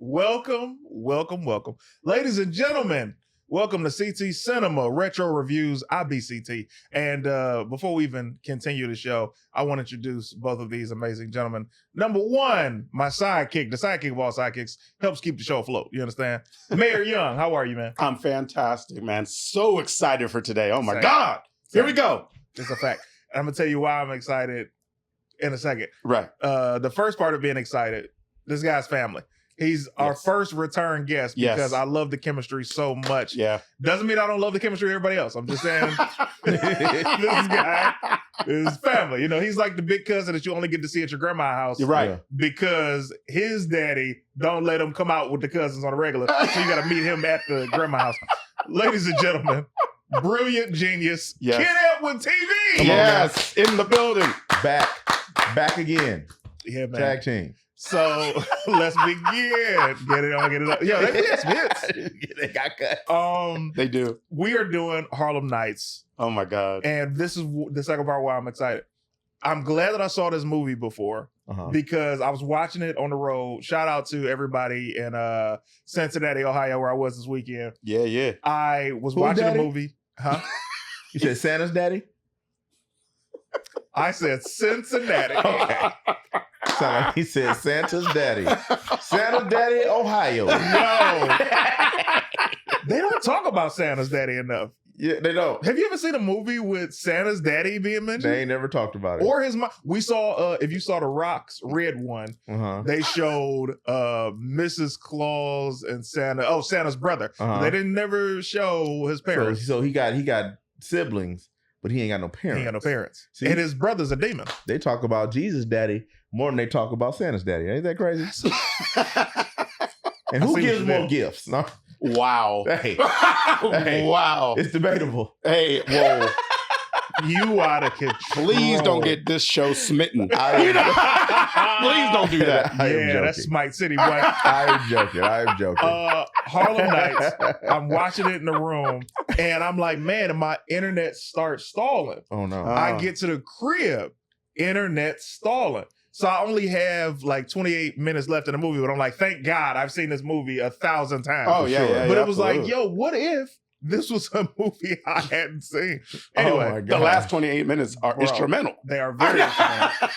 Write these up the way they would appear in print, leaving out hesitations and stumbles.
Welcome. Ladies and gentlemen, welcome to CT Cinema Retro Reviews. I be CT. And before we even continue the show, I want to introduce both of these amazing gentlemen. Number one, my sidekick, the sidekick of all sidekicks, helps keep the show afloat. You understand? Mayor Young, how are you, man? I'm fantastic, man. So excited for today. Oh, my God. Here we go. It's a fact. I'm going to tell you why I'm excited in a second. Right. The first part of being excited, this guy's family. He's our first return guest because I love the chemistry so much. Yeah. Doesn't mean I don't love the chemistry of everybody else. I'm just saying this guy is family. You know, he's like the big cousin that you only get to see at your grandma's house. You're right. Because his daddy don't let him come out with the cousins on a regular. So you got to meet him at the grandma's house. Ladies and gentlemen, brilliant genius, KENN TV. Yes, in the building. Back again. Yeah, man. Tag team. So let's begin. Get it on. Yeah, They got cut. They do. We are doing Harlem Nights. Oh my God. And this is the second part why I'm excited. I'm glad that I saw this movie before because I was watching it on the road. Shout out to everybody in Cincinnati, Ohio, where I was this weekend. Yeah. I was watching the movie. Huh? You said Santa's daddy? I said Cincinnati. Okay. Sound like he said Santa's daddy. Santa's daddy, Ohio. No. They don't talk about Santa's daddy enough. Yeah, they don't. Have you ever seen a movie with Santa's daddy being mentioned? They ain't never talked about it. Or his mom. We saw, if you saw The Rock's Red one, they showed Mrs. Claus and Santa. Oh, Santa's brother. They didn't never show his parents. So he got siblings, but he ain't got no parents. He ain't got no parents. See, and his brother's a demon. They talk about Jesus' daddy more than they talk about Santa's daddy. Ain't that crazy? And who gives more gifts? No? Wow. Hey. Wow. It's debatable. Hey, whoa. You out of control. Please don't get this show smitten. Please don't do that. Yeah, that's Smite City, boy. I am joking. Harlem Nights. I'm watching it in the room, and I'm like, man, and my internet starts stalling. Oh, no. I get to the crib, internet stalling. So I only have like 28 minutes left in the movie, but I'm like, thank God I've seen this movie 1,000 times. Oh, yeah. But it was like, yo, what if this was a movie I hadn't seen? Anyway, the last 28 minutes are instrumental. They are very instrumental.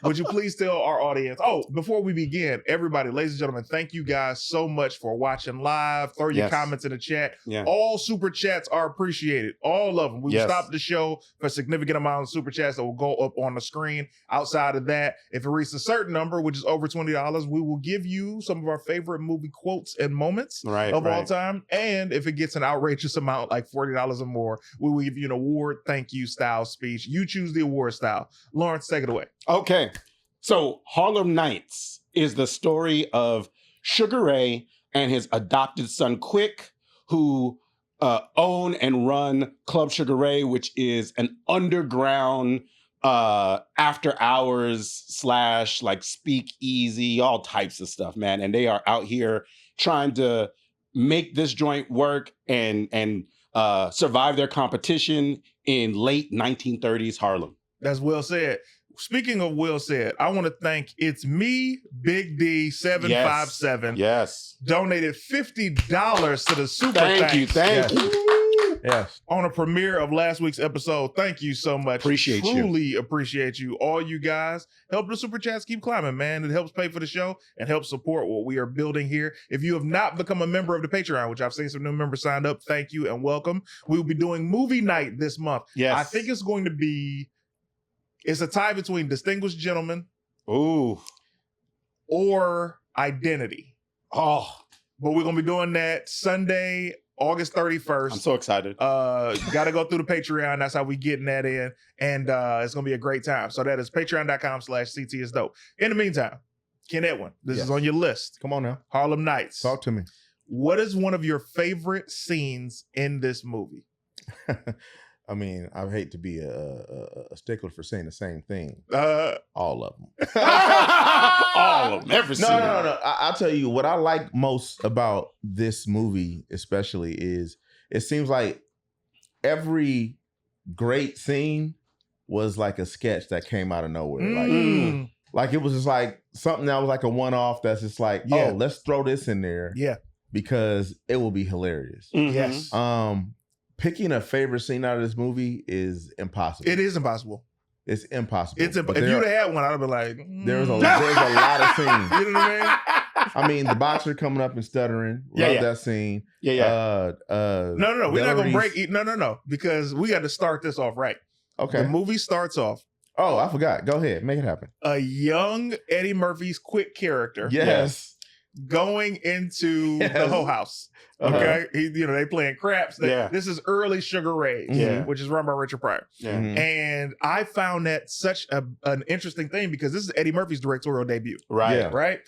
Would you please tell our audience? Oh, before we begin, everybody, ladies and gentlemen, thank you guys so much for watching live. Throw your comments in the chat. Yeah. All super chats are appreciated. All of them. We will stop the show for a significant amount of super chats that will go up on the screen. Outside of that, if it reaches a certain number, which is over $20, we will give you some of our favorite movie quotes and moments of all time. And if it gets an outrageous amount, like $40 or more, we will give you an award thank you style speech. You choose the award style. Lawrence, take it away. Okay. So Harlem Nights is the story of Sugar Ray and his adopted son Quick, who own and run Club Sugar Ray, which is an underground after hours / like speakeasy, all types of stuff, man. And they are out here trying to make this joint work and survive their competition in late 1930s Harlem. That's well said. Speaking of well said, I want to thank It's Me, Big D 757. Yes. Donated $50 to the super Thank you. Yes. On a premiere of last week's episode. Thank you so much. Truly appreciate you. All you guys help the super chats keep climbing, man. It helps pay for the show and helps support what we are building here. If you have not become a member of the Patreon, which I've seen some new members signed up, thank you and welcome. We will be doing movie night this month. Yes. I think it's going to be, it's a tie between Distinguished Gentleman or Identity. Oh. But we're going to be doing that Sunday, August 31st. I'm so excited. Got to go through the Patreon. That's how we getting that in. And it's going to be a great time. So that is patreon.com/CTisDOPE. In the meantime, KENN EDWIN, this is on your list. Come on now. Harlem Nights. Talk to me. What is one of your favorite scenes in this movie? I mean, I hate to be a stickler for saying the same thing. All of them. All of them. Every single one. No. I'll tell you what I like most about this movie, especially, is it seems like every great scene was like a sketch that came out of nowhere. Like it was just like something that was like a one-off that's just like, oh, let's throw this in there. Yeah. Because it will be hilarious. Mhm. Yes. Picking a favorite scene out of this movie is impossible. It is impossible. It's impossible. If you'd have had one, I'd have been like, there's a lot of scenes. You know what I mean? I mean, the boxer coming up and stuttering. Love that scene. Yeah. No. We're not gonna break. No. Because we got to start this off right. Okay. The movie starts off. Oh, I forgot. Go ahead, make it happen. A young Eddie Murphy's Quick character. Yes. Going into the whole house. Okay, they playing craps. This is early Sugar Ray, which is run by Richard Pryor. Yeah. And I found that such an interesting thing because this is Eddie Murphy's directorial debut. Right. Yeah. Right.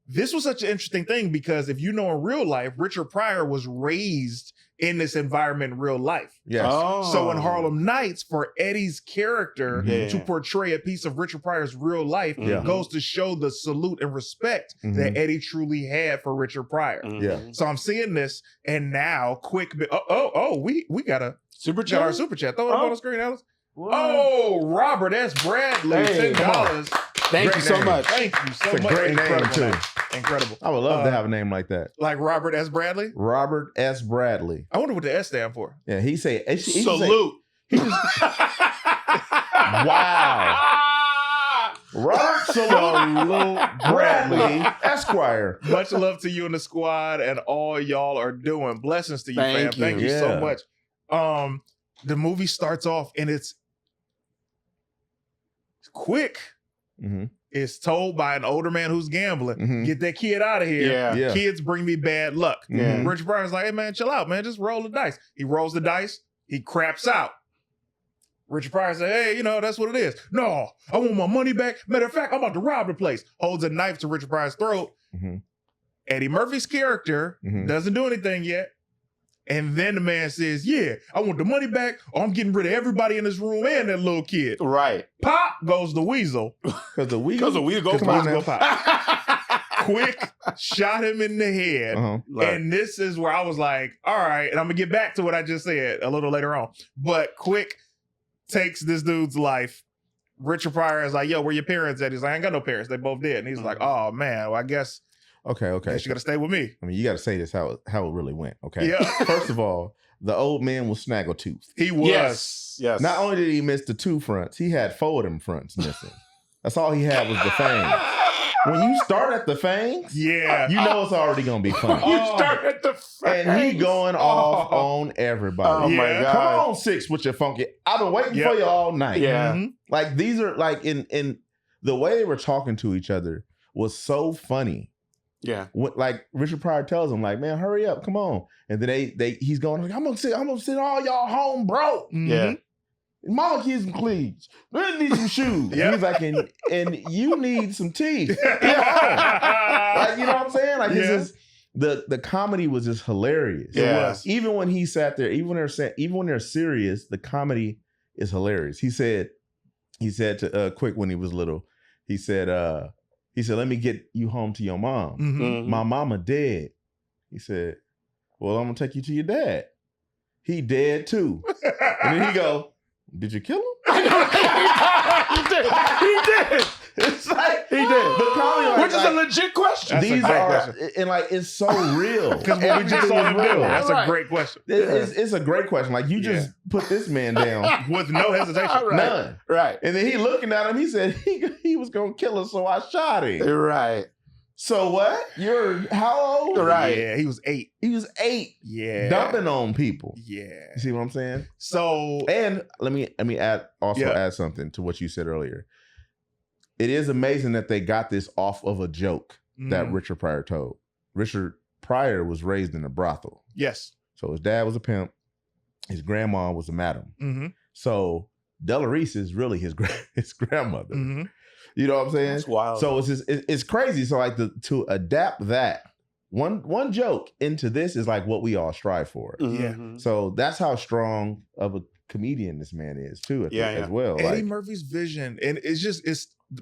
This was such an interesting thing because if you know in real life, Richard Pryor was raised in this environment in real life. Yes. Oh. So in Harlem Nights, for Eddie's character to portray a piece of Richard Pryor's real life goes to show the salute and respect that Eddie truly had for Richard Pryor. Yeah. So I'm seeing this, and now we got a Super got our chat. super chat. Throw it up on the screen, Alice. Oh, Robert S. Bradley, Hey, $10. Thank you so much. Thank you so It's a much. great name, Incredible too. Incredible. I would love to have a name like that. Like Robert S. Bradley? Robert S. Bradley. I wonder what the S stand for. Yeah, he say Salute. Wow. Robert Salute Bradley Esquire. Much love to you and the squad and all y'all are doing. Blessings to you, fam. Thank you. Thank you Yeah. so much. The movie starts off and it's quick. Mhm. It's told by an older man who's gambling. Mhm. Get that kid out of here. Yeah. Kids bring me bad luck. Yeah. Richard Pryor's like, hey man, chill out, man. Just roll the dice. He rolls the dice. He craps out. Richard Pryor said, hey, that's what it is. No, I want my money back. Matter of fact, I'm about to rob the place. Holds a knife to Richard Pryor's throat. Mhm. Eddie Murphy's character doesn't do anything yet. And then the man says, yeah, I want the money back or I'm getting rid of everybody in this room and that little kid. Right. Pop goes the weasel. Because the weasel. Because the wheel go Because the weasel pop. go pop. Quick shot him in the head. Uh-huh. And this is where I was like, all right. And I'm going to get back to what I just said a little later on. But Quick takes this dude's life. Richard Pryor is like, yo, where your parents at? He's like, I ain't got no parents. They both dead. And he's like, oh, man, well, I guess Okay. you got to stay with me. I mean, you got to say this how it really went. Okay. Yeah. First of all, the old man was snaggletooth. He was. Yes. Not only did he miss the two fronts, he had four of them fronts missing. That's all he had was the fangs. When you start at the fangs, Yeah. you know it's already gonna be funny. You start at the front. And he going off on everybody. Oh my Yeah. God. Come on, Six, with your funky. I've been waiting for you all night. Yeah. Mhm. Like these are like in the way they were talking to each other was so funny. Yeah. Like Richard Pryor tells him, like, man, hurry up, come on. And then he's going like, I'm gonna send all y'all home broke. Mhm. Yeah. Mama kids some cleats. They need some shoes. Yep. He's like, and you need some teeth. Come on. Yeah. Like, you know what I'm saying? Like Yeah. this is the comedy was just hilarious. It Yeah. was. Even when he sat there, even when they're serious, the comedy is hilarious. He said to Quick when he was little, he said, let me get you home to your mom. Mhm. Mhm. My mama dead. He said, well, I'm gonna take you to your dad. He dead too. And then he go, did you kill him? He did. It's like He did. the comedy, Which is a legit question. That's a these great are question. and like it's so real Because what we just Everything saw is him do. real. That's Right. a great question. It's a great question. Like you just put this man down, With no hesitation. Right. none. Right. And then he looking at him. He said he was gonna kill us, so I shot him. Right. So what? You're how old? Right. Yeah, he was 8. He was 8, Yeah. dumping on people. Yeah. You see what I'm saying? So And let me add something to what you said earlier. It is amazing that they got this off of a joke that Richard Pryor told. Richard Pryor was raised in a brothel. yes. So his dad was a pimp. His grandma was a madam. Mm-hmm. So Della Reese is really his grandmother. Mm-hmm. You know what I'm saying? That's wild. So it's crazy. So like to adapt that one joke into this is like what we all strive for. Mhm. So that's how strong of a comedian this man is too. Yeah. As well. Eddie Like, Murphy's vision, and it's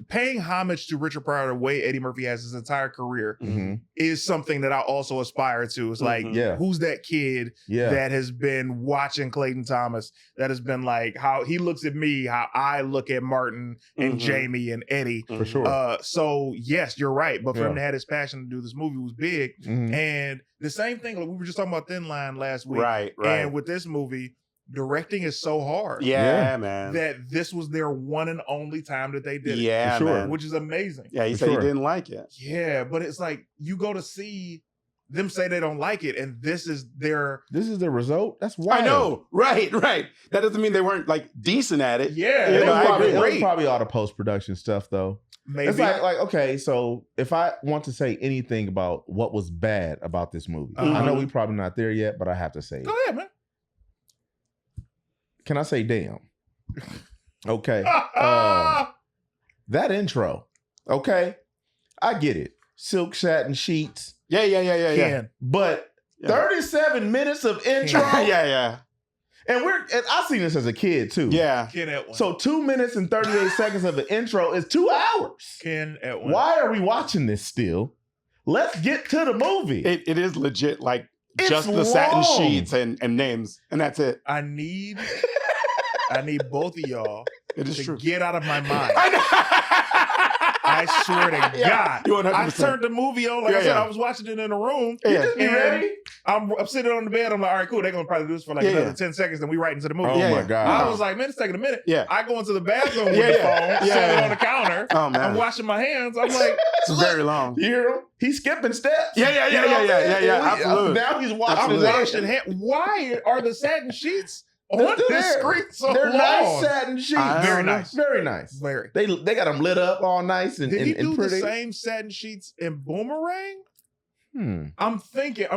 paying homage to Richard Pryor the way Eddie Murphy has his entire career Mhm. is something that I also aspire to. It's like, Yeah. who's that kid that has been watching Clayton Thomas, that has been like how he looks at me, how I look at Martin and Jamie and Eddie. For sure. So yes, you're right. But for him to have his passion to do this movie was big. Mhm. And the same thing, like we were just talking about Thin Line last week. Right. And with this movie, directing is so hard. Yeah, man. That this was their one and only time that they did it. Yeah, For sure. man. Which is amazing. Yeah, he For said sure. he didn't like it. Yeah, but it's like you go to see them say they don't like it, and this is their the result. That's wild. I know. Right. That doesn't mean they weren't like decent at it. Yeah, You It know, was, I probably, agree. it was probably all the post-production stuff though. maybe. It's like okay, so if I want to say anything about what was bad about this movie, I know we're probably not there yet, but I have to say it. Go ahead, man. Can I say damn? Okay. That intro. Okay. I get it. Silk satin sheets. Yeah. Ken. But Yeah. 37 minutes of intro. yeah. And I seen this as a kid too. Yeah. Ken Edwin. So 2 minutes and 38 seconds of the intro is 2 hours. Ken Edwin. Why are we watching this still? Let's get to the movie. It is legit like It's just the satin long. sheets and names, and that's it. I need both of y'all It is to true. get out of my mind. I I swear to Yeah, God. you 100%. I turned the movie on. Like Yeah, I said, yeah. I was watching it in a room. Yeah. Just be And ready? I'm sitting on the bed. I'm like, all right, cool. They're going to probably do this for like another 10 seconds. Then we right into the movie. Oh Yeah, my yeah. God. I was like, man, it's taking a minute. Yeah. I go into the bathroom with Yeah, the yeah. phone, Yeah, set it yeah. on the counter. Oh man, I'm washing my hands. I'm like, it's very long. You hear him? He's skipping steps. Yeah. You know what I'm saying? Absolutely. Now he's watching I'm his washing hands. Why are the satin sheets on They're this there. screen so They're long? nice satin sheets. Very nice. Very nice. Very. They got them lit up all nice and, Did he do and pretty. the same satin sheets in Boomerang? Hmm. I'm thinking. I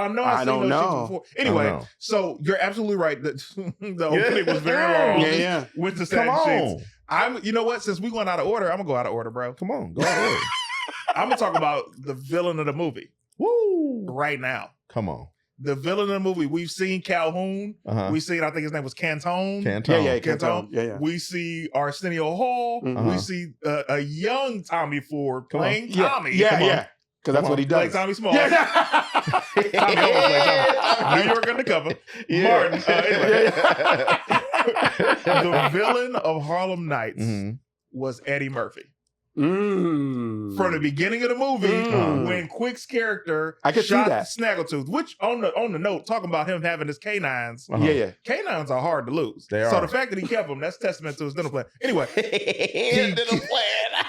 know I I've seen don't those know. sheets before. Anyway, know. so you're absolutely right that the opening was very long. Yeah. With the Come satin on. sheets. You know what? Since we going out of order, I'm gonna go out of order, bro. Come on. Go ahead. I'm gonna talk about the villain of the movie Woo. right now. Come on. The villain of the movie. We've seen Calhoun. Uh-huh. We've seen, I think his name was Cantone. Canton. Yeah. Cantone. Yeah. We see Arsenio Hall. Mhm. We see a young Tommy Ford Come on. playing Tommy. Come on. Yeah. Because that's what he Like does. Tommy Small. Yeah. Tommy always plays Tommy. New York undercover. Martin. Anyway. The villain of Harlem Nights Mhm. was Eddie Murphy. Mm. From the beginning of the movie, when Quick's character I could see shot that. Snaggletooth, which on the note, talking about him having his canines, Uh-huh. Yeah. canines are hard to lose. They So are. the fact that he kept them, that's testament to his dental plan. Anyway, He did a plan.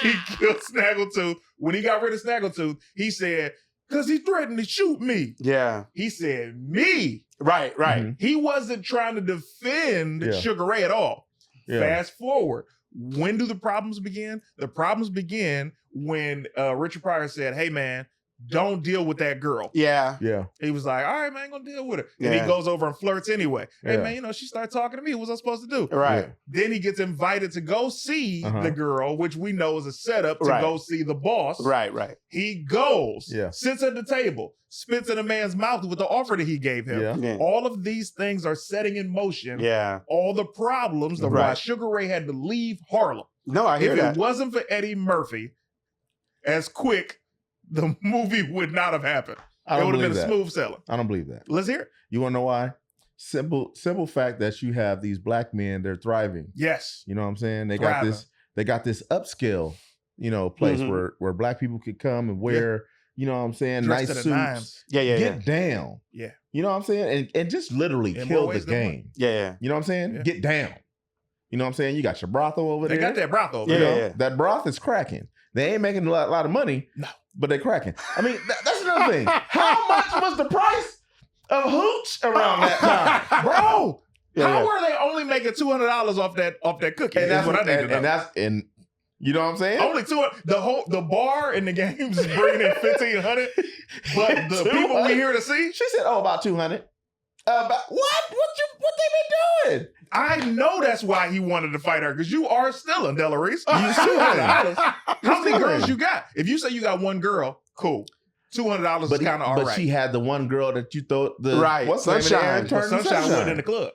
he killed Snaggletooth. When he got rid of Snaggletooth, he said, because he threatened to shoot me. Yeah. He said, me. Right. Mhm. He wasn't trying to defend Yeah. Sugar Ray at all. Yeah. Fast forward. When do the problems begin? The problems begin when Richard Pryor said, hey, man, don't deal with that girl. Yeah. Yeah. He was like, all right, man, I ain't gonna deal with her. And Yeah. he goes over and flirts anyway. Hey, Yeah. man, she started talking to me. What was I supposed to do? Right. Then he gets invited to go see Uh-huh. the girl, which we know is a setup to Right. go see the boss. Right. He goes, Yeah. sits at the table, spits in a man's mouth with the offer that he gave him. Yeah. Yeah. All of these things are setting in motion Yeah. all the problems of why Right. Sugar Ray had to leave Harlem. No, I hear If that. it wasn't for Eddie Murphy, as Quick, the movie would not have happened. I It don't would have believe been a that. smooth sailing. I don't believe that. Let's hear it. You want to know why? Simple fact that you have these black men, they're thriving. Yes. You know what I'm saying? They Thriving. got this upscale, place Mhm. where black people could come and wear, you know what I'm saying, Dressed nice to the suits. nines. Yeah. Get down. Yeah. You know what I'm saying? And just literally In kill more the ways than one. game. Yeah. You know what I'm saying? Yeah. Get down. You know what I'm saying? You got your brothel over They there. got that brothel. Yeah. You know, that broth is cracking. They ain't making a lot of money. No. But they're cracking. I mean, that's another thing. How much was the price of hooch around that time? Bro, Yeah, how yeah. were they only making $200 off that cookie? And That's what I need to know. and you know what I'm saying? Only 200. The bar in the games is bringing in 1,500, but the people 200? we here to see, She said, "Oh, about 200." About what? What they been doing? I know that's why he wanted to fight her because you are still in Delarice. You still $200. How many still girls in. you got? If you say you got one girl, cool. $200 is But kind of all but right. she had the one girl that you thought the Right, what's the name of the Sunshine. ad But turned to Sunshine wasn't in the club.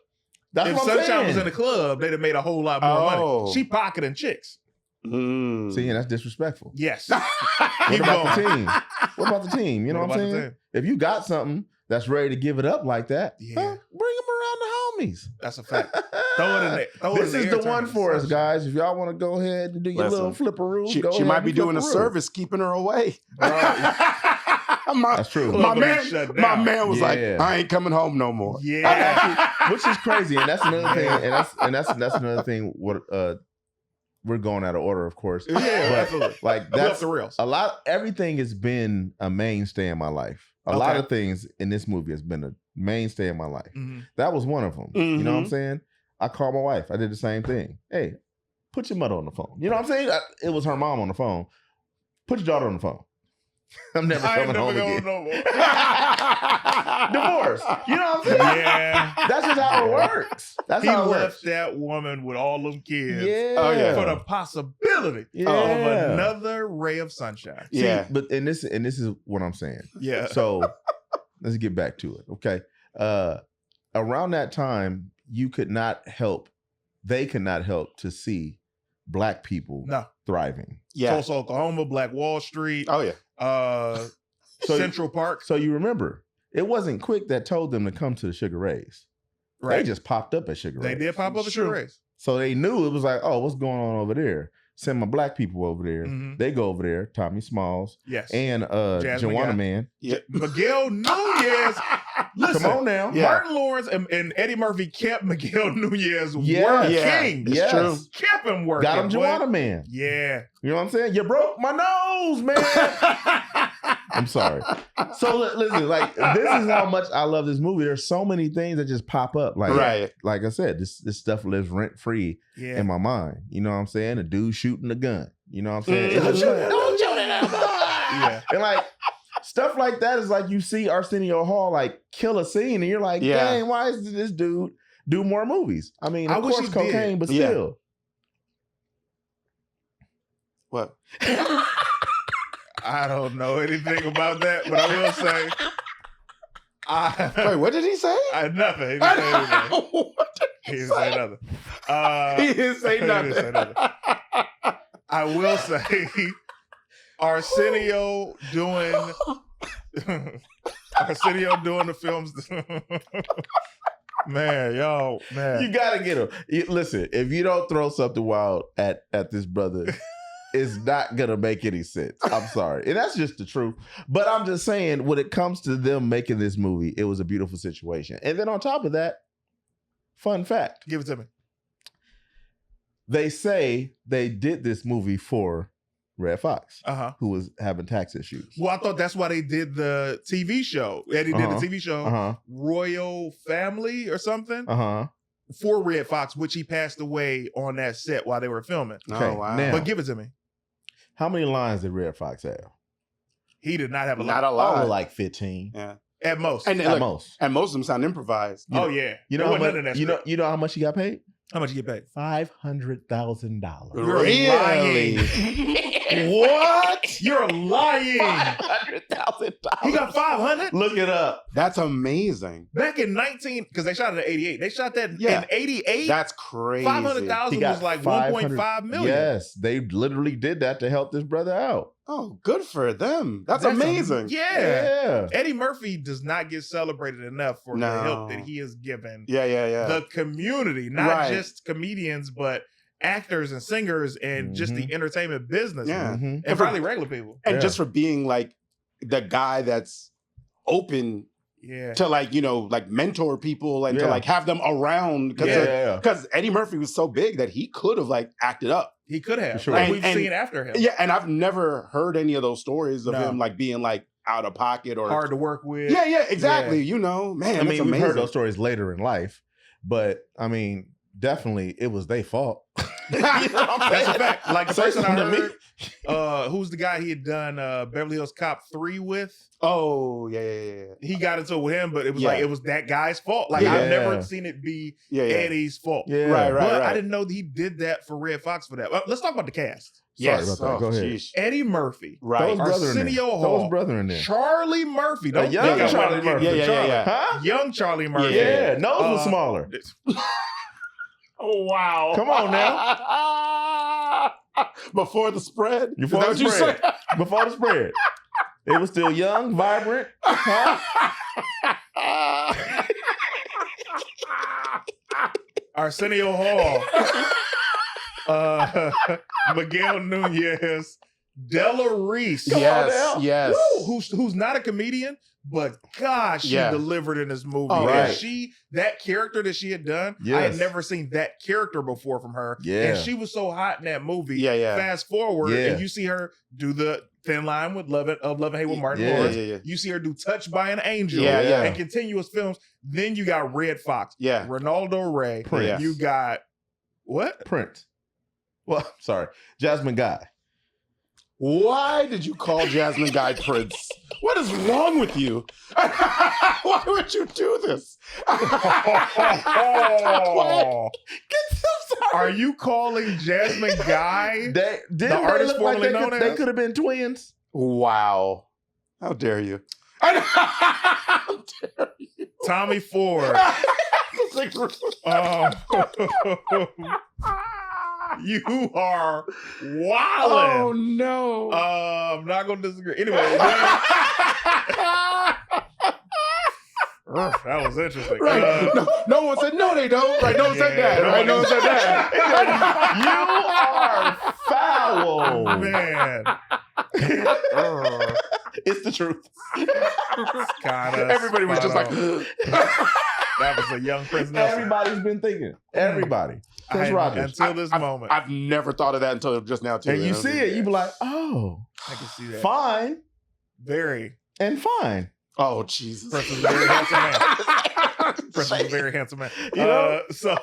That's If what I'm Sunshine saying. was in the club, they'd have made a whole lot more Oh. money. She pocketing chicks. See, and that's disrespectful. Yes. What about the team? What about the team? You know what I'm saying? Team? If you got something that's ready to give it up like that, Yeah. bring them around the homies. That's a fact. Throw it in there. This is the one for us, guys. If y'all want to go ahead and do your little flipperoo, she might be doing a service keeping her away. That's true. My man was like, I ain't coming home no more. Yeah. Which is crazy. And that's another thing. And that's another thing. What we're going out of order, of course. Yeah, absolutely. Like that's the reals. Everything has been a mainstay in my life. A lot of things in this movie has been a mainstay in my life. Mm-hmm. That was one of them. You know what I'm saying? I called my wife. I did the same thing. Hey, put your mother on the phone. You know what I'm saying? It was her mom on the phone. Put your daughter on the phone. I'm never coming home again. No more. Divorce. You know what I'm saying? Yeah. That's just how it works. That's how it left works. that woman with all them kids. Yeah. For the possibility of another ray of sunshine. See, but and this is what I'm saying. Yeah. So let's get back to it. Okay. Around that time, they could not help to see Black people thriving. Yeah. Tulsa, Oklahoma, Black Wall Street. Oh yeah. Central Park. So you remember, it wasn't Quick that told them to come to the Sugar Rays. Right. They just popped up at Sugar Rays. They did pop up at Sugar Rays. So they knew it was like, oh, what's going on over there? Send my Black people over there. Mm-hmm. They go over there. Tommy Smalls. Yes. And Joanna Man. Yeah. Miguel Nunez. Listen, come on now. Martin Lawrence and Eddie Murphy kept Miguel Nunez king. It's true. Kept him working. Got him Joanna Man. Yeah. You know what I'm saying? You broke my nose, man. I'm sorry. So listen, like, this is how much I love this movie. There's so many things that just pop up. Like, like I said, this stuff lives rent free in my mind. You know what I'm saying? A dude shooting a gun. You know what I'm saying? Don't shoot that gun. Yeah. And like, stuff like that is like, you see Arsenio Hall like kill a scene and you're like, dang, why is this dude do more movies? I mean, of course cocaine, but still. What? I don't know anything about that, but I will say. Wait, what did he say? Nothing. He didn't say anything. What did he say? He didn't say nothing. I will say, Arsenio doing the films. Man, y'all, man. You gotta get him. Listen, if you don't throw something wild at this brother, it's not gonna make any sense. I'm sorry. And that's just the truth. But I'm just saying, when it comes to them making this movie, it was a beautiful situation. And then on top of that, fun fact. Give it to me. They say they did this movie for Red Fox, who was having tax issues. Well, I thought that's why they did the TV show. Eddie did the TV show, Royal Family or something, for Red Fox, which he passed away on that set while they were filming. Okay, oh, wow. Now, but give it to me. How many lines did Red Fox have? He did not have a lot. Not a lot. Oh, like 15. Yeah. At most. And at most. And most of them sound imposed. Oh, yeah. You know how much he got paid? How much you get paid? $500,000. Really? What? You're lying. $500,000. He got 500? Look it up. That's amazing. Back in because they shot it in 88. They shot that in 88? That's crazy. 500,000 was like 1.5 million. Yes, they literally did that to help this brother out. Oh, good for them. That's amazing. Yeah. Eddie Murphy does not get celebrated enough for the help that he has given the community, not just comedians, but actors and singers and just the entertainment business. Yeah. And probably regular people. And just for being like the guy that's open to like mentor people and to like have them around. Because Eddie Murphy was so big that he could have like acted up. He could have. Sure. Like we've seen after him. Yeah, and I've never heard any of those stories of him like being like out of pocket or hard to work with. Yeah, exactly. You know, man, I mean, we've heard those stories later in life, but I mean, definitely it was their fault. That's a fact. Like the person I heard, who's the guy he had done Beverly Hills Cop 3 with? Oh, yeah. He got into it with him, but it was like it was that guy's fault. Like I've never seen it be Eddie's fault. Yeah. Right. But I didn't know that he did that for Red Fox for that. Let's talk about the cast. Sorry about that. Go ahead. Geez. Eddie Murphy. Right. Arsenio Hall. Throw his brother in there. Charlie Murphy. Young Charlie Murphy. Yeah. Huh? Young Charlie Murphy. Yeah. Nose was smaller. Oh, wow. Come on now. Before the spread? Before Is that the what you spread. said? Before the spread. It was still young, vibrant. Huh? Arsenio Hall. Miguel Nunez. Della Reese. Yes. Who's not a comedian, but gosh, she delivered in this movie. Oh, And right. that character that she had done, I had never seen that character before from her. Yeah. And she was so hot in that movie. Yeah. Fast forward, and you see her do the Thin Line with Love and Hate with Martin Lawrence. Yeah. You see her do Touched by an Angel. Yeah. And continuous films. Then you got Red Fox. Yeah. Ronaldo Ray. Prince. You got what? Prince. Well, sorry. Jasmine Guy. Why did you call Jasmine Guy Prince? What is wrong with you? Why would you do this? Are you calling Jasmine Guy The artist formerly known they as? could have been twins? Wow. How dare you? How dare you? Tommy Ford. You are wildin'. Oh no. I'm not gonna disagree. Anyway, that was interesting. Right. No one said no, they don't. Right? No one said that. Right? No one said that. You are foul. Man. It's the truth. Kinda Everybody was just like, that was a young Prince Nelson. Everybody's been thinking. Everybody. Prince Rogers. Until this moment. I've never thought of that until just now too. And you see it, you be like, oh, I can see that. fine Very. and fine. Oh Jesus. Prince was a very handsome man. Prince was a very handsome man. You know? So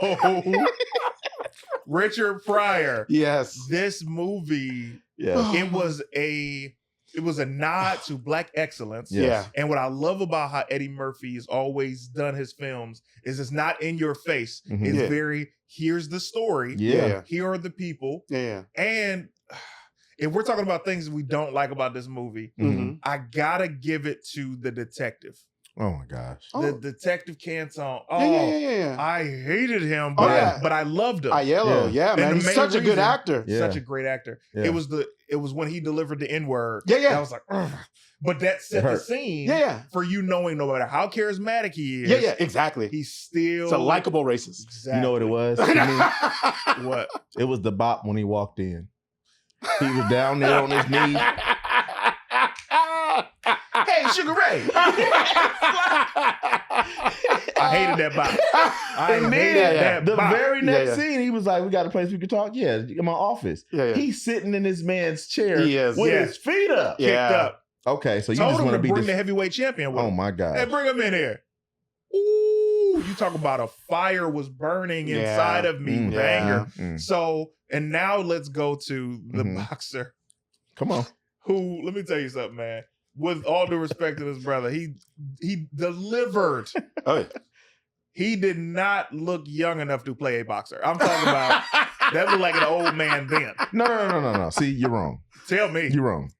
Richard Pryor. Yes. This movie, Yeah. it was a nod to Black excellence. Yes. And what I love about how Eddie Murphy has always done his films is it's not in your face. Mhm. It's Yeah. very, here's the story. Yeah. Here are the people. Yeah. And if we're talking about things we don't like about this movie, Mhm. I gotta give it to the detective. Oh my gosh. The detective Canton. Yeah. I hated him, Oh, but, yeah. but I loved him. Aiello, Yeah. man. And the He's main such a good reason- actor. Yeah. Such a great actor. Yeah. It was when he delivered the N-word. Yeah. I was like, ugh. But that set the hurt. scene Yeah. for you knowing no matter how charismatic he is, Yeah, exactly. he's still It's a likable racist. Exactly. You know what it was? to me? What? It was the bop when he walked in. He was down there on his knees. Hey, Sugar Ray. I hated that bop. I And hated then that the bop. very next Yeah. scene, he was like, "We got a place we could talk." Yeah, in my office. Yeah. He's sitting in this man's chair He is. with Yeah. his feet up. Yeah. Kicked up. Okay, so you Told just him want to to be bring the this. heavyweight champion with Oh him. my god! Hey, bring him in here. Ooh, you talk about a fire was burning inside of me, Mm. banger. Mm. So, and now let's go to the Mhm. boxer Come on. who, let me tell you something, man. With all due respect to this brother, he delivered. Oh, yeah. He did not look young enough to play a boxer. I'm talking about that looked like an old man then. No. See, you're wrong. Tell me. You're wrong.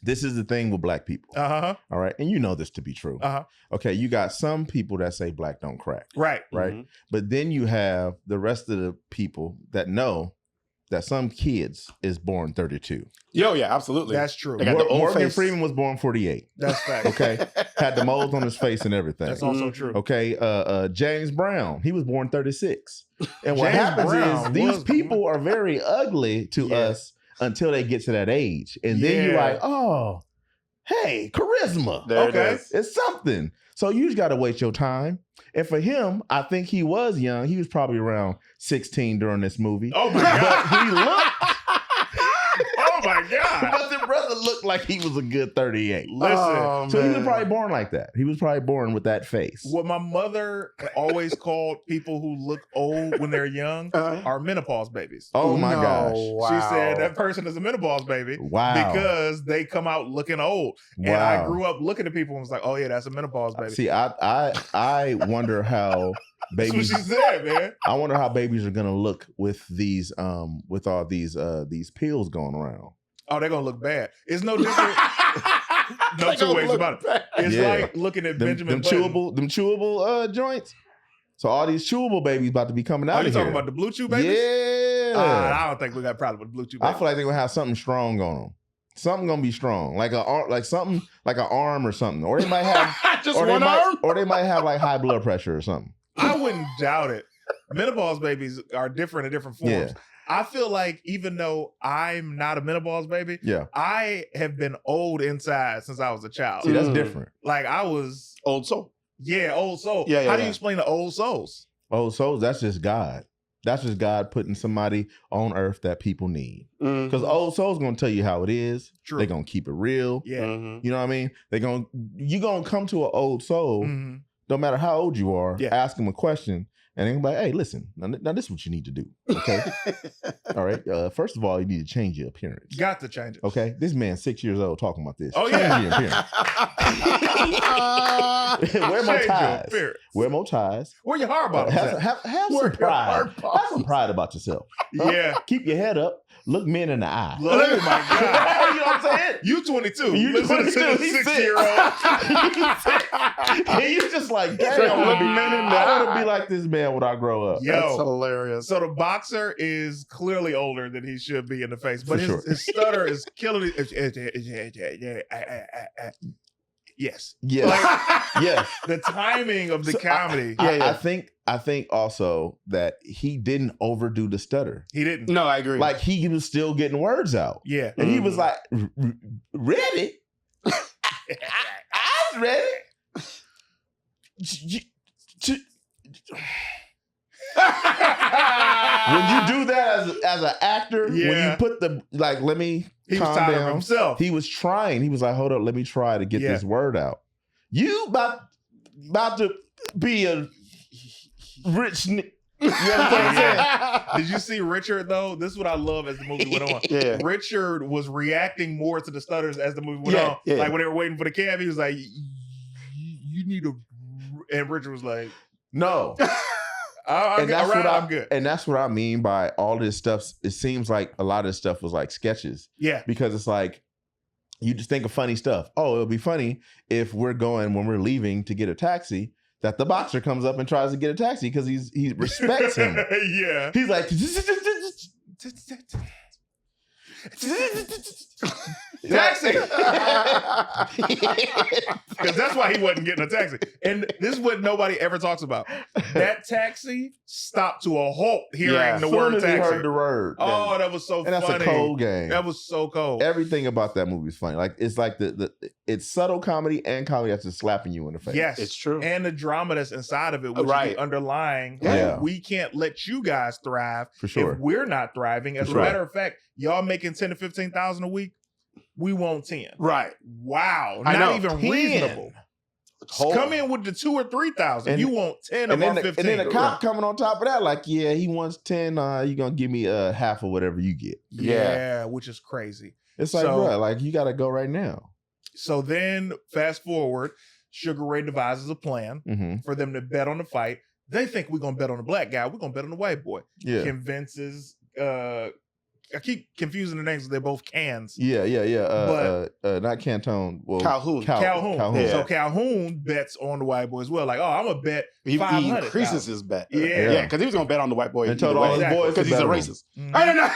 This is the thing with black people. Uh-huh. All right, and you know this to be true. Uh-huh. Okay, you got some people that say black don't crack, Right. right? Mhm. But then you have the rest of the people that know that some kids is born 32. Yo, yeah, absolutely. That's true. They got the old Morgan face. Freeman was born 48. That's fact. Okay, had the moles on his face and everything. That's also true. Okay, James Brown, he was born 36. And what James happens Brown is these was people are very ugly to Yeah. us until they get to that age. And then you're Yeah. like, oh, hey, charisma. There Okay. it is. It's something. So you just got to wait your time. And for him, I think he was young. He was probably around 16 during this movie. Oh my But God. he looked, Oh my God. but the brother looked like he was a good 38. Listen. Oh, So he was man. probably born like that. He was probably born with that face. What my mother always called people who look old when they're young are menopause babies. Oh my No, gosh. wow. She said that person is a menopause baby Wow. because they come out looking old. And I grew up looking at people and was like, oh yeah, that's a menopause baby. See, I wonder how That's what babies she said, man. I wonder how babies are gonna look with these with all these pills going around. Oh, they're gonna look bad. It's no different. No two ways about it. It's Yeah. like looking at Benjamin Them Button. chewable joints. So all these chewable babies about to be coming out Oh, you of talking here. about the blue chew babies? I don't think we got a problem with Bluetooth. I feel like they're gonna have something strong on them. Something gonna be strong, like something like an arm or something, or they might have just one arm, or they might have like high blood pressure or something. I wouldn't doubt it. Menopause babies are different in different forms. Yeah. I feel like even though I'm not a menopause baby, I have been old inside since I was a child. See, that's different. Like I was old soul. Yeah, old soul. Yeah, How do you explain the old souls? Old souls, that's just God. That's just God putting somebody on earth that people need. Because old souls gonna tell you how it is. True. They're gonna keep it real. Yeah. You know what I mean? You're gonna come to an old soul, no matter how old you are, ask them a question. And they're like, hey, listen, now this is what you need to do. Okay. All right. First of all, you need to change your appearance. Got to change it. Okay. This man's 6 years old talking about this. Oh, change yeah. your appearance. Wear more ties. Wear more ties. Where your heart bottoms at? Have some pride. Have some pride about yourself. Huh? Yeah. Keep your head up. Look men in the eye. Oh my God. You know what I'm saying? You 22. You 22. To the 6-year-old. And you just like, damn, I want to be like this man when I grow up. Yo, that's hilarious. So the boxer is clearly older than he should be in the face, but his stutter is killing it. Yes. Yeah. Yes. The timing of the comedy. I think also that he didn't overdo the stutter. He didn't. No, I agree. Like he was still getting words out. Yeah. And he was like, ready? I was ready. When you do that as an actor, when you put the let me calm down. Himself. He was trying. He was like, hold up, let me try to get this word out. You about to be a rich nigga. You know what I'm saying? Did you see Richard though? This is what I love as the movie went on. Richard was reacting more to the stutters as the movie went on. Like when they were waiting for the cab, he was like, you need a, and Richard was like, no. I'm good. And that's what I mean by all this stuff. It seems like a lot of this stuff was like sketches. Yeah. Because it's like, you just think of funny stuff. Oh, it'll be funny if when we're leaving to get a taxi, that the boxer comes up and tries to get a taxi because he respects him. Yeah. He's like, taxi. Because that's why he wasn't getting a taxi. And this is what nobody ever talks about. That taxi stopped to a halt hearing the word taxi. He heard the word. Oh, that was so funny. And that's a cold game. That was so cold. Everything about that movie is funny. Like it's like it's subtle comedy and comedy that's just slapping you in the face. Yes, it's true. And the drama that's inside of it, which is the underlying. Yeah. We can't let you guys thrive for sure if we're not thriving. As a matter of fact, y'all making 10 to 15,000 a week. We want 10. Right. Wow. Not even 10. Reasonable. Come in with the 2 or 3,000. You want 10 or 15. And then the cop coming on top of that, like, yeah, he wants 10. You're gonna give me half of whatever you get. Yeah, which is crazy. It's like, bro, like you gotta go right now. So then fast forward, Sugar Ray devises a plan for them to bet on the fight. They think we're gonna bet on the black guy. We're gonna bet on the white boy. Yeah. Convinces I keep confusing the names. They're both cans. Yeah. Not Cantone. Well, Calhoun. Yeah. So Calhoun bets on the white boy as well. Like, I'm gonna bet 500. He increases his bet. Yeah, because he was gonna bet on the white boy. And told all his boys because he's a racist. I don't know.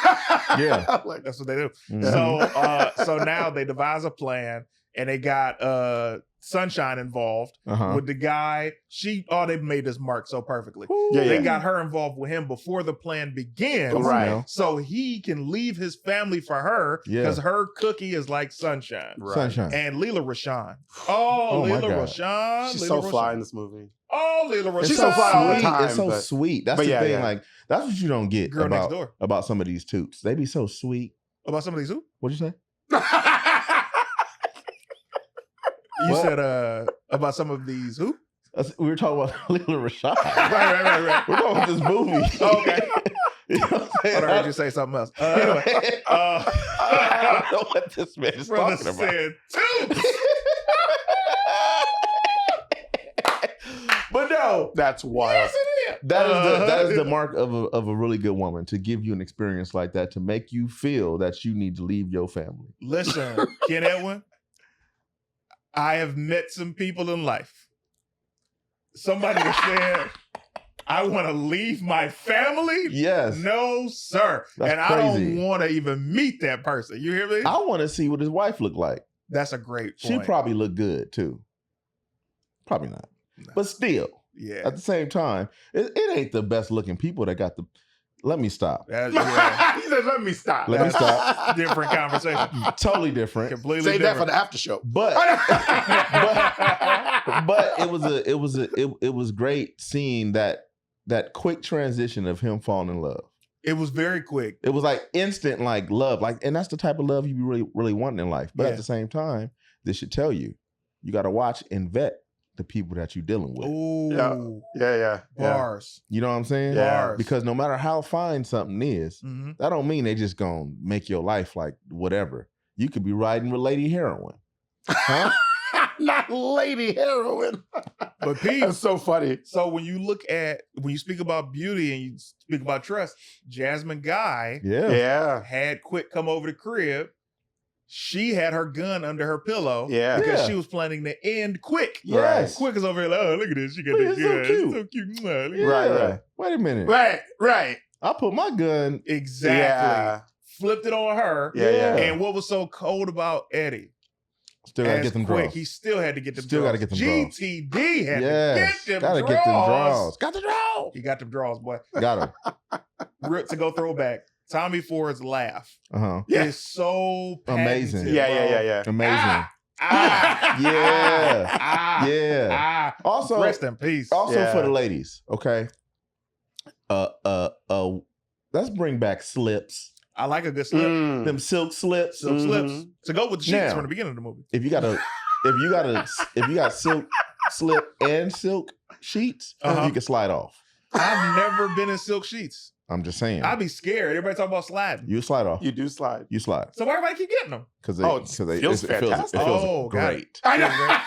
Yeah, like, that's what they do. So now they devise a plan, and they got Sunshine involved with the guy. They made this mark so perfectly. They got her involved with him before the plan begins, right? So he can leave his family for her because her cookie is like Sunshine. Right. Sunshine And Leela Rashawn. Leela Rashawn. She's so fly in this movie. Leela Rashawn. She's so fly all the time. It's so sweet. That's the thing. Like that's what you don't get Girl Next Door. About some of these toots. They be so sweet. About some of these who? What'd you say? You said about some of these who? We were talking about Leela Rashawn. Right. We're talking about this movie. Okay. You know what I'm saying? I heard you say something else. Anyway, I don't know what this man is talking about. Said too. But no, that's wild. Yes, it is. That is the mark of a really good woman, to give you an experience like that, to make you feel that you need to leave your family. Listen, Ken Edwin, I have met some people in life. Somebody was saying, I want to leave my family? Yes. No, sir. That's and crazy. I don't want to even meet that person. You hear me? I want to see what his wife looked like. That's a great She point. probably looked good too. Probably not. No. But still, Yeah. at the same time, it ain't the best looking people that got the. Let me stop. Yeah. He said, "Let me stop." Let me stop. Different conversation. Totally different. Completely Save that for different. the after show. But it was great seeing that quick transition of him falling in love. It was very quick. It was like instant, like love, like, and that's the type of love you really, really want in life. But Yeah. at the same time, this should tell you, you got to watch and vet the people that you're dealing with. Ooh. Yeah. Bars. You know what I'm saying? Yeah. Bars. Because no matter how fine something is, Mhm. that don't mean they just gonna make your life like whatever. You could be riding with Lady Heroin. Huh? Not Lady Heroin. But Pete, That's so funny. so when you speak about beauty and you speak about trust, Jasmine Guy Yeah. Yeah. had Quick come over the crib. She had her gun under her pillow Yeah. because Yeah. she was planning to end Quick. Yes. Quick is over here like, oh, look at this. She got Look, that it's so gun. cute. It's so cute. Mwah, look at Yeah. Right. Wait a minute. Right. I put my gun. Exactly. Yeah. Flipped it on her. Yeah. And what was so cold about Eddie? Still gotta As get them Quick, draws. he still had to get them Still draws. gotta get them draws. GTD had Yes. to get them Gotta draws. get them draws. Got the draw. He got them draws, boy. Got them. To go throwback. Tommy Ford's laugh Yeah. is so Amazing. patented, Yeah. bro. Amazing. Ah, ah, Yeah. ah. Also, Rest in peace. also Yeah. for the ladies, okay? Let's bring back slips. I like a good slip. Them silk slips. Silk slips Mhm. to go with the sheets Now- from the beginning of the movie. If you got silk slip and silk sheets, Uh-huh. you can slide off. I've never been in silk sheets. I'm just saying. I'd be scared. Everybody talk about sliding. You slide off. You do slide. You slide. So why everybody keep getting them? Because it feels fantastic. It feels Oh, got it. great. I know.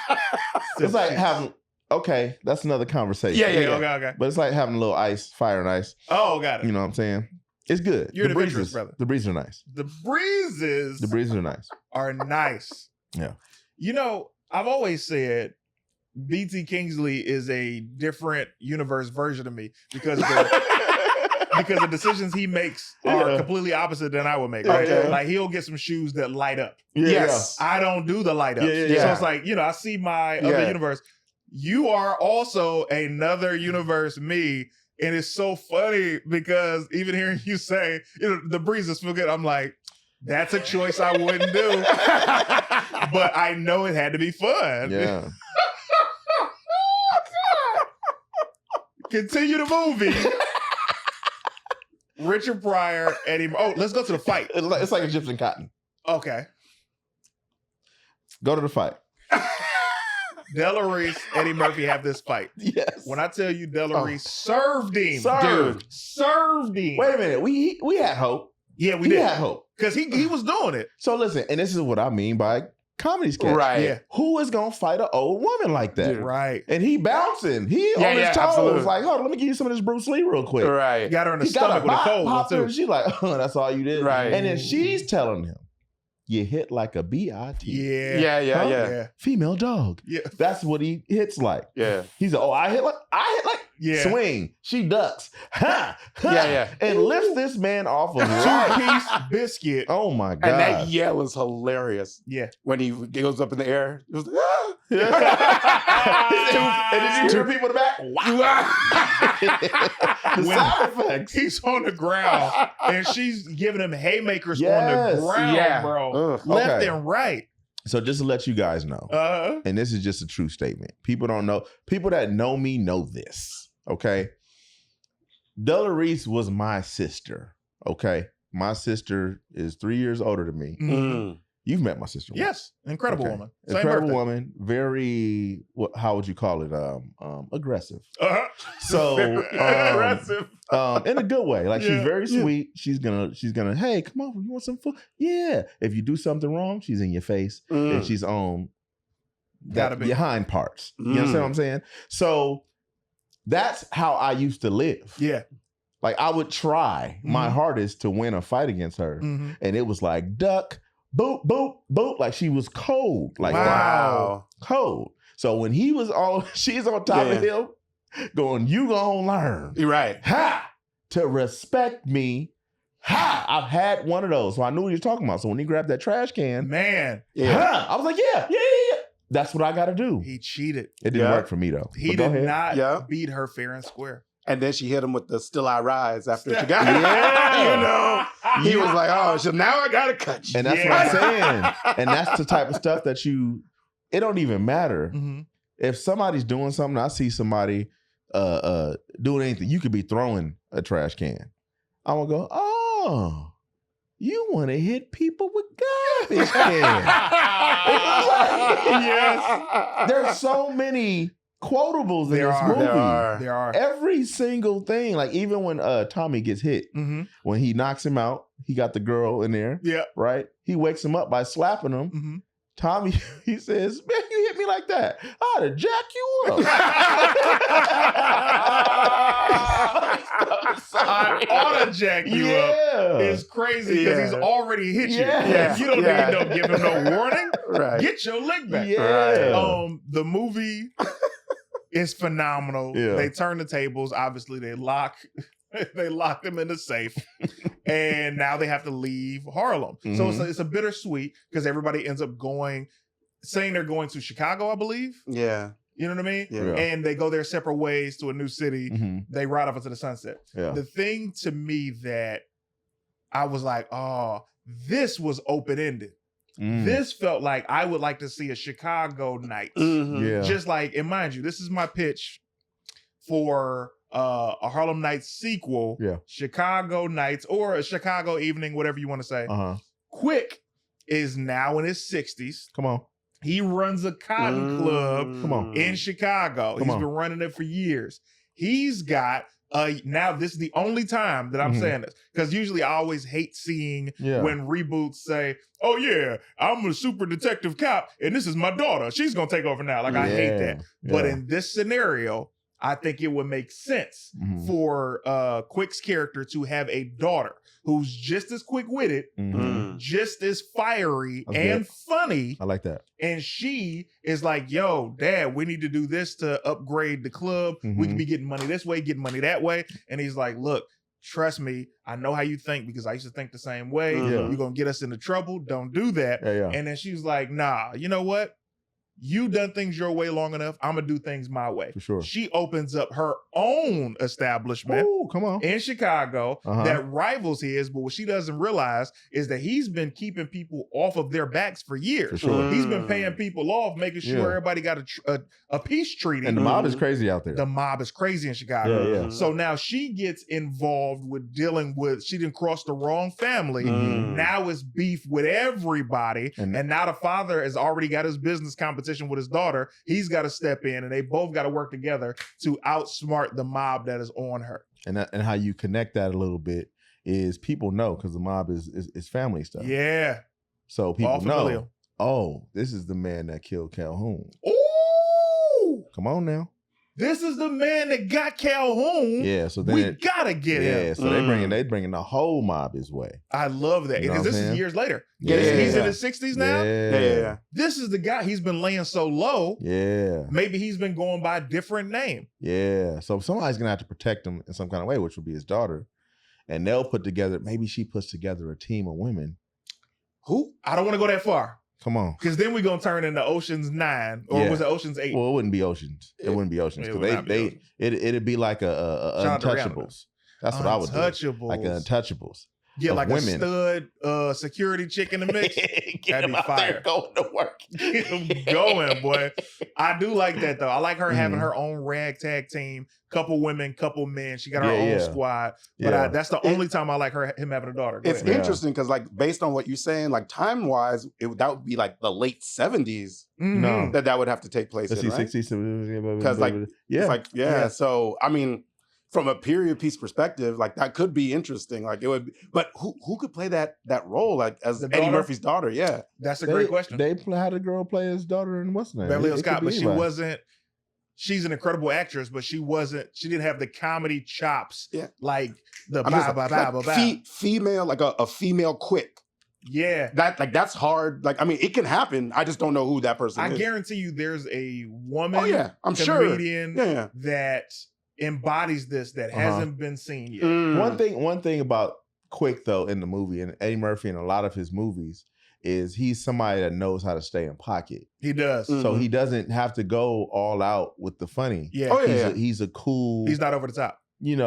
It's like having, okay, that's another conversation. Yeah. Okay. But it's like having a little ice, fire and ice. Oh, got it. You know what I'm saying? It's good. You're the an adventurous breezes, brother. The breezes are nice. The breezes The breezes are nice. are nice. Yeah. You know, I've always said BT Kingsley is a different universe version of me because the decisions he makes are Yeah. completely opposite than I would make. Right? Okay. Like he'll get some shoes that light up. Yes. I don't do the light ups. Yeah. So it's like, I see my other Yeah. universe. You are also another universe me. And it's so funny because even hearing you say, the breezes feel good. I'm like, that's a choice I wouldn't do. But I know it had to be fun. Yeah. Continue the movie. Richard Pryor, Eddie. Oh, let's go to the fight. It's like Egyptian cotton. Okay. Go to the fight. Della Reese, Eddie Murphy have this fight. Yes. When I tell you Della Reese served him. Served. Dude. Served him. Wait a minute. We had hope. Yeah, we We did. had hope. Because he was doing it. So listen, and this is what I mean by comedy sketch. Right. Yeah. Who is gonna fight an old woman like that? Right. And he bouncing. He Yeah, on his yeah, toes. absolutely. Like, hold on, let me give you some of this Bruce Lee real quick. Right. Got her in the He got stomach with a cold one pop her, too. and she's like, oh, that's all you did. Right. And then she's telling him, you hit like a B.I.T. Yeah. Yeah. Yeah. Female dog. Yeah. That's what he hits like. Yeah. He's like, oh, I hit like Yeah. swing. She ducks. Ha! Ha! Yeah. And lifts this man off of Two-piece biscuit. Oh my God. And that yell is hilarious Yeah. when he goes up in the air. It was, ah! And then you hear people in the back. The When sound effects. he's on the ground and she's giving him haymakers on Yes. the ground, Yeah. bro. Ugh. Left Okay. and right. So just to let you guys know, and this is just a true statement. People don't know. People that know me know this. Okay. Della Reese was my sister. Okay. My sister is 3 years older than me. Mm. You've met my sister. once. Yes. Incredible Okay. woman. Same Incredible birthday. woman. Very, how would you call it? Aggressive. Uh-huh. So Aggressive. in a good way. Like she's Yeah, very yeah. sweet. She's gonna, hey, come over. You want some food? Yeah. If you do something wrong, she's in your face Mm. and she's on Gotta that be. behind parts. You understand what I'm saying? So that's how I used to live. Yeah. Like I would try my Mhm. hardest to win a fight against her. Mm-hmm. And it was like duck, boop, boop, boop. Like she was cold. Like that. Wow. Cold. So when he was she's on top of Yeah. him, going, you gonna learn. You're right. Ha! To respect me. Ha! I've had one of those. So I knew what he was talking about. So when he grabbed that trash can, Man, ha! I was like, yeah. That's what I got to do. he cheated. It didn't work for me, though. He did not beat her fair and square. And then she hit him with the "Still I Rise" after she got he was like, "Oh, so now I gotta cut you." And that's what I'm saying. And that's the type of stuff that it don't even matter. Mm-hmm. If somebody's doing something, I see somebody doing anything. You could be throwing a trash can. I'm gonna go, oh, you want to hit people with garbage cans. Yes. There's so many quotables in this movie. There are. Every single thing, like even when Tommy gets hit, when he knocks him out, he got the girl in there. Yeah. Right? He wakes him up by slapping him. Mm-hmm. Tommy, he says, man, you hit me like that. I'd have jacked you up. I ought to jack you up. It's crazy because he's already hit you. Yeah. You don't need to give him no warning. Right. Get your leg back. Yeah. Right. The movie is phenomenal. Yeah. They turn the tables. Obviously, they lock them in the safe. And now they have to leave Harlem. Mm-hmm. So it's a bittersweet because everybody ends up saying they're going to Chicago, I believe. Yeah. You know what I mean? Yeah. And they go their separate ways to a new city. Mm-hmm. They ride off into the sunset. Yeah. The thing to me that I was like, oh, this was open-ended. This felt like I would like to see a Chicago Nights. Mm-hmm. Yeah. Just like, and mind you, this is my pitch for a Harlem Nights sequel, Chicago Nights, or a Chicago Evening, whatever you want to say. Quick is now in his 60s. Come on. He runs a cotton club in Chicago. He's been running it for years. He's got now this is the only time that I'm saying this, because usually I always hate seeing when reboots say, oh yeah, I'm a super detective cop and this is my daughter. She's going to take over now. Like I hate that. But in this scenario, I think it would make sense for Quick's character to have a daughter who's just as quick-witted, just as fiery and funny. I like that. And she is like, yo, Dad, we need to do this to upgrade the club. We could be getting money this way, getting money that way. And he's like, look, trust me, I know how you think because I used to think the same way. You're going to get us into trouble. Don't do that. And then she's like, nah, you know what? You done things your way long enough. I'm gonna do things my way. For sure. She opens up her own establishment in Chicago that rivals his, but what she doesn't realize is that he's been keeping people off of their backs for years. For sure. He's been paying people off, making sure everybody got a peace treaty. And the mob is crazy out there. The mob is crazy in Chicago. So now she gets involved with dealing with, she didn't cross the wrong family. Now it's beef with everybody. And now the father has already got his business competition with his daughter. He's got to step in and they both got to work together to outsmart the mob that is on her. And how you connect that a little bit is people know, because the mob is family stuff. Yeah. So people know, oh, this is the man that killed Calhoun. Ooh! Come on now. This is the man that got Calhoun. Yeah, so then we gotta get him. Yeah, so they bringing the whole mob his way. I love that, because this is years later. He's in his 60s now. Yeah. This is the guy. He's been laying so low. Yeah. Maybe he's been going by a different name. Yeah. So somebody's gonna have to protect him in some kind of way, which will be his daughter, and they'll put together. Maybe she puts together a team of women. Who? I don't want to go that far. Come on. Because then we're going to turn into Ocean's 9. Or was it Ocean's 8? Well, it wouldn't be Oceans. It wouldn't be Oceans. Because it'd be like a Untouchables. That's what I would do. Untouchables. Like an Untouchables. Yeah, like women. A stud security chick in the mix. That'd be fire. Going to work. Get him going, boy. I do like that, though. I like her having her own ragtag team. Couple women, couple men. She got her own squad. But that's the only time I like him having a daughter. It's interesting because, like, based on what you're saying, like, time-wise, that would be like the late 70s. No. That would have to take place. Let's see, right? 60s. Because, like, it's like, so, I mean, from a period piece perspective, like, that could be interesting. Like, it would, but who could play that role, like, as Eddie Murphy's daughter? Yeah. That's a great question. They had a girl play his daughter in what's the name? Beverly Hills Cop, but she wasn't. She's an incredible actress, but she didn't have the comedy chops like the female, like a female Quick. Yeah. That's hard. Like, I mean, it can happen. I just don't know who that person is. I guarantee you there's a woman I'm comedian sure. that embodies this that hasn't been seen yet. One thing about Quick, though, in the movie, and Eddie Murphy in a lot of his movies, is he's somebody that knows how to stay in pocket. He does. So he doesn't have to go all out with the funny. Yeah. He's a cool. He's not over the top. I'm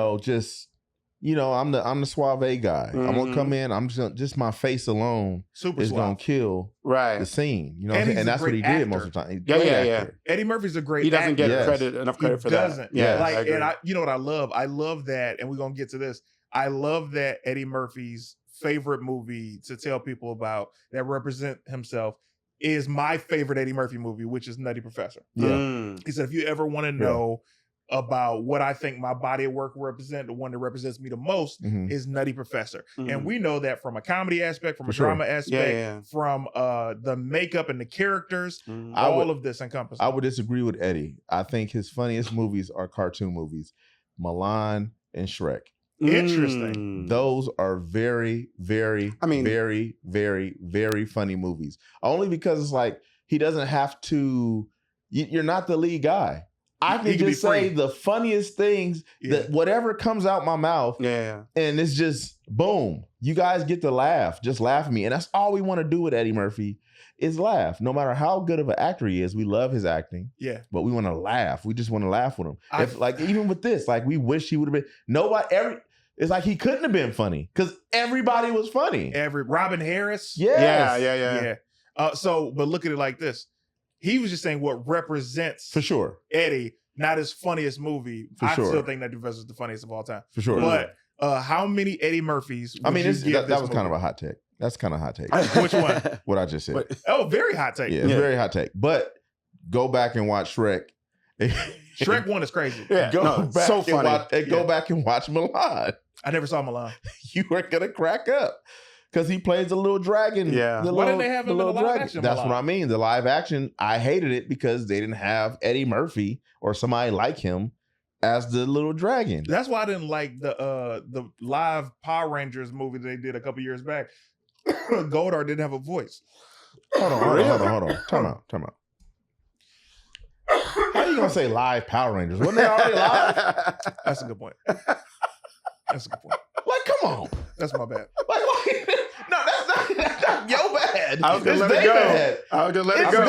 the suave guy. I'm gonna come in. I'm just my face alone is gonna kill the scene. You know, and that's what he did most of the time. Yeah. Eddie Murphy's a great. He doesn't get enough credit for that. Doesn't. You know what I love? I love that, and we're gonna get to this. I love that Eddie Murphy's favorite movie to tell people about that represent himself is my favorite Eddie Murphy movie, which is Nutty Professor. He said, if you ever want to know about what I think my body of work represent, the one that represents me the most is Nutty Professor. And we know that from a comedy aspect, from a drama aspect, from the makeup and the characters, all of this encompasses. I would disagree with Eddie. I think his funniest movies are cartoon movies, Milan and Shrek. Interesting. Those are very, very, very, very, very funny movies. Only because it's like he doesn't have to. You're not the lead guy. I can just say the funniest things that whatever comes out my mouth, and it's just boom. You guys get to laugh. Just laugh at me, and that's all we want to do with Eddie Murphy is laugh. No matter how good of an actor he is, we love his acting. Yeah, but we want to laugh. We just want to laugh with him. Even with this, like we wish he would have been. It's like he couldn't have been funny because everybody was funny. Robin Harris. Yes. Yeah. But look at it like this. He was just saying what represents for sure Eddie, not his funniest movie. I still think that Professor is the funniest of all time. For sure. But how many Eddie Murphys? That was kind of a hot take. That's kind of a hot take. Which one? What I just said. Very hot take. Yeah, very hot take. But go back and watch Shrek. Shrek 1 is crazy. Go back and watch Milan. I never saw Milan. You are gonna crack up because he plays a little dragon. Why didn't they have him in the live action? That's what I mean. The live action, I hated it because they didn't have Eddie Murphy or somebody like him as the little dragon. That's why I didn't like the live Power Rangers movie they did a couple years back. Goldar didn't have a voice. Hold on. Time out. How are you gonna say live Power Rangers? Wasn't they already live? That's a good point. Like, come on. That's my bad. No, that's not your bad. I was gonna let it go. I was gonna let it go.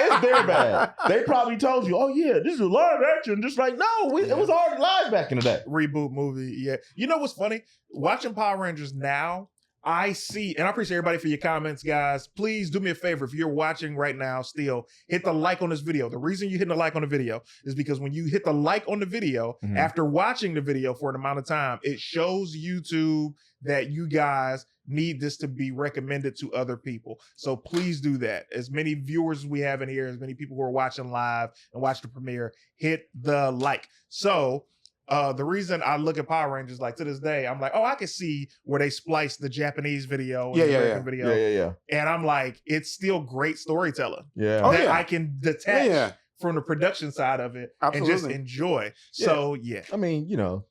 It's their bad. They probably told you, oh yeah, this is a live action. Just like, no, it was already live back in the day. Reboot movie, yeah. You know what's funny? Watching Power Rangers now, I see, and I appreciate everybody for your comments, guys. Please do me a favor. If you're watching right now still, hit the like on this video. The reason you're hitting the like on the video is because when you hit the like on the video, after watching the video for an amount of time, it shows YouTube that you guys need this to be recommended to other people. So please do that. As many viewers as we have in here, as many people who are watching live and watch the premiere, hit the like. So the reason I look at Power Rangers, like to this day, I'm like, oh, I can see where they spliced the Japanese video and the American video. Yeah. And I'm like, it's still great storytelling. Yeah. I can detach from the production side of it and just enjoy. So, I mean, you know,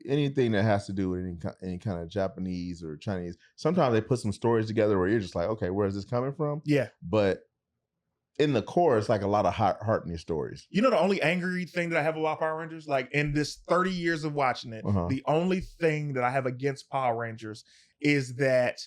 anything that has to do with any kind of Japanese or Chinese, sometimes they put some stories together where you're just like, okay, where is this coming from? Yeah. But in the core, it's like a lot of heart in these stories. You know, the only angry thing that I have about Power Rangers, like in this 30 years of watching it, the only thing that I have against Power Rangers is that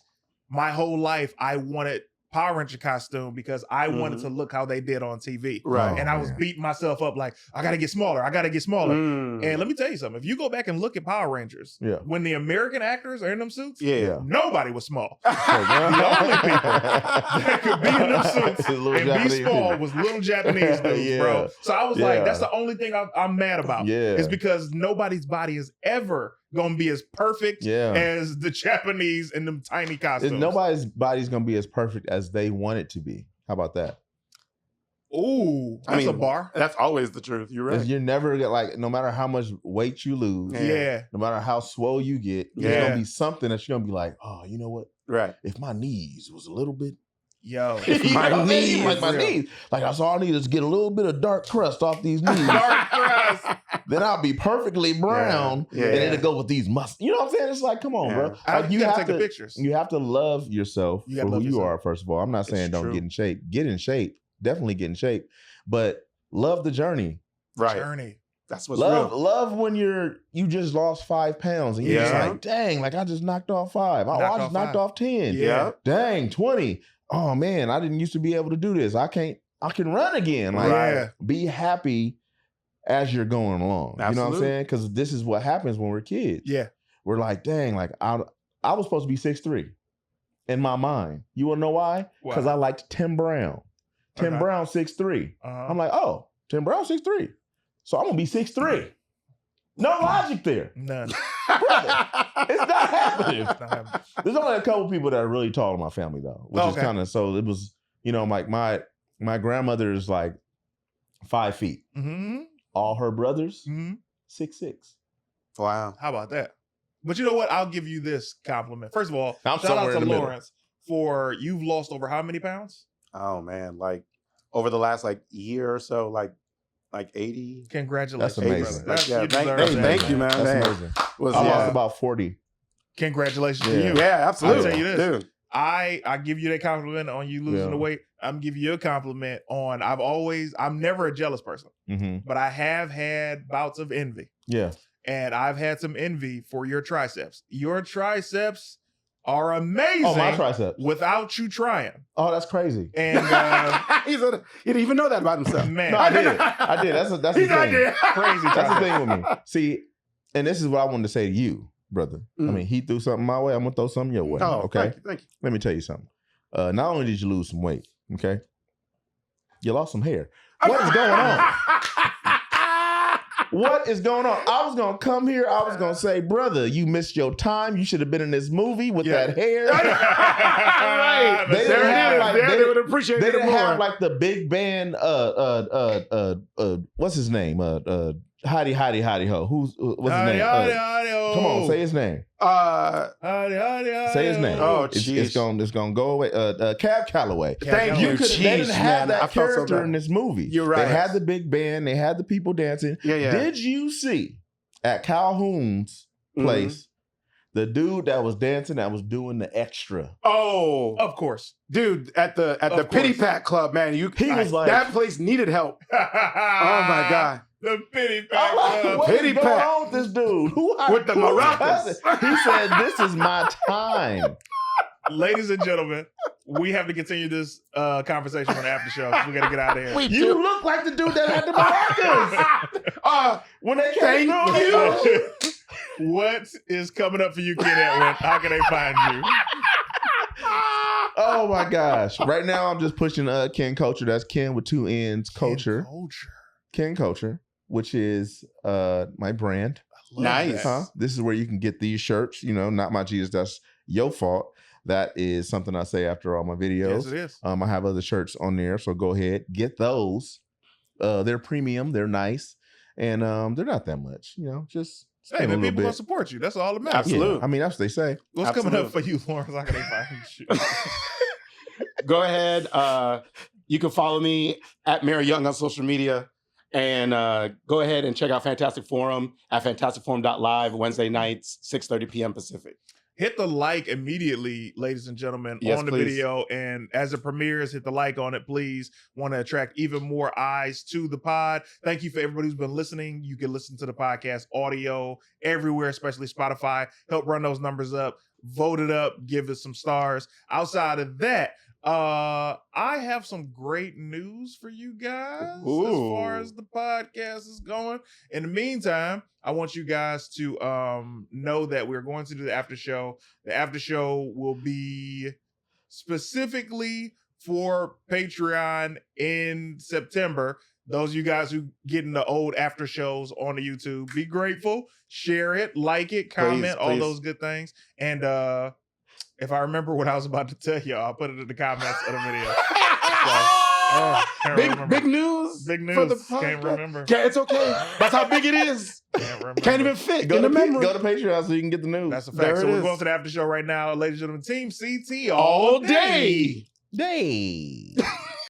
my whole life I wanted Power Ranger costume because I wanted to look how they did on TV. Right. And I was beating myself up like, I got to get smaller. And let me tell you something. If you go back and look at Power Rangers, when the American actors are in them suits, nobody was small. The only people that could be in them suits and be small was little Japanese dudes, bro. So I was like, that's the only thing I'm mad about. Is because nobody's body is ever gonna be as perfect as the Japanese in them tiny costumes. Nobody's body's gonna be as perfect as they want it to be. How about that? Ooh, that's a bar. That's always the truth. You're right. You're never like, no matter how much weight you lose, no matter how swole you get, there's gonna be something that you're gonna be like, oh, you know what? Right. If my knees was a little bit. My knees. Like that's all I need is get a little bit of dark crust off these knees. Dark crust. then I'll be perfectly brown, and it'll go with these muscles. You know what I'm saying? It's like, come on, bro. Like, you have to take the pictures. You have to love yourself for who you are. First of all, I'm not saying don't get in shape. Get in shape. Definitely get in shape, but love the journey. Right. Journey. That's what's real. Love when you just lost 5 pounds and you're just like, dang, like I just knocked off 5. I just knocked off 10. Yeah. Dang, 20. Oh man, I didn't used to be able to do this. I can run again. Like, be happy as you're going along. Absolutely. You know what I'm saying? Because this is what happens when we're kids. Yeah. We're like, dang, like I was supposed to be 6'3" in my mind. You wanna know why? Because I liked Tim Brown. Tim Brown 6'3". I'm like, oh, Tim Brown 6'3". So I'm gonna be 6'3". No logic there. None. Brother, it's not happening. There's only a couple people that are really tall in my family though, which is kind of, so it was, you know, like my grandmother is like 5 feet. Mm-hmm. All her brothers, 6'6". Wow. How about that? But you know what? I'll give you this compliment. First of all, shout out to Lawrence for you've lost over how many pounds? Oh man, like over the last like year or so, like 80. Congratulations. That's amazing. Thank you, man. That's amazing. I lost about 40. Congratulations to you. Yeah, absolutely. I'll tell you this. Dude. I give you that compliment on you losing the weight. I'm giving you a compliment on I'm never a jealous person, but I have had bouts of envy. Yeah. And I've had some envy for your triceps. Your triceps are amazing. Oh, my triceps. Without you trying. Oh, that's crazy. And he didn't even know that about himself. Man, no, I did. That's the thing. Crazy. That's the thing with me. See, and this is what I wanted to say to you, brother. I mean, he threw something my way. I'm gonna throw something your way. Oh, okay. Thank you. Let me tell you something. Not only did you lose some weight, okay, you lost some hair. What is going on? What is going on? I was going to come here. I was going to say, brother, you missed your time. You should have been in this movie with that hair. Right. They would appreciate it more. They didn't have like the big band, what's his name? Hottie Ho. What's his name? Come on, say his name. Say his name. Oh, it's gonna go away. Cab Calloway. Thank you. They didn't have that character in this movie. You're right. They had the big band. They had the people dancing. Yeah. Did you see at Calhoun's place the dude that was dancing that was doing the extra? Oh, of course, dude. At the Pity Pat Club, man. He was like, that place needed help. Oh my God. The Pity Pat. What is going on with this dude? With the maracas. He said, "This is my time." Ladies and gentlemen, we have to continue this conversation on the after show. We got to get out of here. You look like the dude that had the maracas. When they came through. What is coming up for you, Ken Edwin? How can they find you? Oh my gosh! Right now, I'm just pushing Ken Culture. That's Ken with 2 N's. Culture. Ken Culture, which is my brand. Nice. This is where you can get these shirts. You know, not my Jesus. That's your fault. That is something I say after all my videos. Yes, it is. I have other shirts on there, so go ahead, get those. They're premium. They're nice, and they're not that much. You know, just. Hey, man, people gonna support you. That's all that matters. Absolutely. Yeah, I mean, that's what they say. What's coming up for you, Lawrence? How can they find you? Go ahead. You can follow me at Mary Young on social media. And go ahead and check out Fantastic Forum at fantasticforum.live Wednesday nights, 6:30 p.m. Pacific. Hit the like immediately, ladies and gentlemen, on the video. And as it premieres, hit the like on it, please. Want to attract even more eyes to the pod. Thank you for everybody who's been listening. You can listen to the podcast audio everywhere, especially Spotify. Help run those numbers up. Vote it up. Give us some stars. Outside of that, I have some great news for you guys as far as the podcast is going. In the meantime, I want you guys to know that we're going to do the after show. The after show will be specifically for Patreon in September. Those of you guys who getting the old after shows on the YouTube, be grateful, share it, like it, comment, all those good things. And if I remember what I was about to tell y'all, I'll put it in the comments of the video. Big news. Big news. For the Can't remember. Yeah, it's okay. That's how big it is. Can't even fit in the memory. Go to Patreon so you can get the news. That's a fact. So we're going to the after show right now. Ladies and gentlemen, Team CT all day.